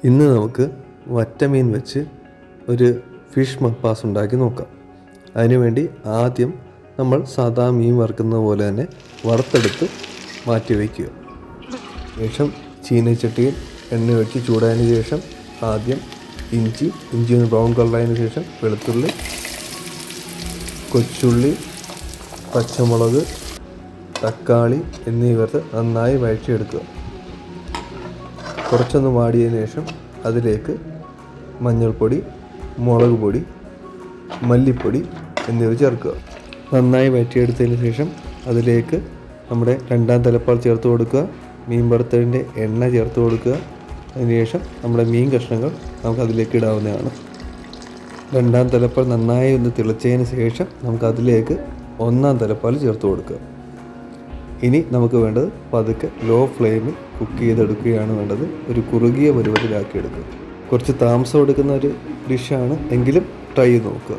ഇന്ന് നമുക്ക് വറ്റമീൻ വെച്ച് ഒരു ഫിഷ് മപ്പാസ് ഉണ്ടാക്കി നോക്കാം. അതിനുവേണ്ടി ആദ്യം നമ്മൾ സാധാ മീൻ വറുക്കുന്ന പോലെ തന്നെ വറുത്തെടുത്ത് മാറ്റി വയ്ക്കുക. ശേഷം ചീനച്ചട്ടിയിൽ എണ്ണ ഒഴിച്ച് ചൂടായതിന് ശേഷം ആദ്യം ഇഞ്ചി ഒന്ന് ബ്രൗൺ കളറായതിനു ശേഷം വെളുത്തുള്ളി, കൊച്ചുള്ളി, പച്ചമുളക്, തക്കാളി എന്നിവ നന്നായി വഴറ്റിയെടുക്കുക. കുറച്ചൊന്ന് വാടിയതിനു ശേഷം അതിലേക്ക് മഞ്ഞൾപ്പൊടി, മുളക് പൊടി, മല്ലിപ്പൊടി എന്നിവ ചേർക്കുക. നന്നായി വഴറ്റിയെടുത്തതിന് ശേഷം അതിലേക്ക് നമ്മുടെ രണ്ടാം തലപ്പാൽ ചേർത്ത് കൊടുക്കുക. മീൻ വറുത്തതിൻ്റെ എണ്ണ ചേർത്ത് കൊടുക്കുക. അതിനുശേഷം നമ്മുടെ മീൻ കഷ്ണങ്ങൾ നമുക്ക് അതിലേക്ക് ഇടാവുന്നതാണ്. രണ്ടാം തലപ്പാൽ നന്നായി ഒന്ന് തിളച്ചതിന് ശേഷം നമുക്കതിലേക്ക് ഒന്നാം തലപ്പാൽ ചേർത്ത് കൊടുക്കുക. ഇനി നമുക്ക് വേണ്ടത് പതുക്കെ ലോ ഫ്ലെയിമിൽ കുക്ക് ചെയ്തെടുക്കുകയാണ് വേണ്ടത്. ഒരു കുറുകിയ പരുവത്തിലാക്കി എടുക്കുക. കുറച്ച് താമസം എടുക്കുന്ന ഒരു ഡിഷാണ്, എങ്കിലും ട്രൈ ചെയ്ത് നോക്കുക.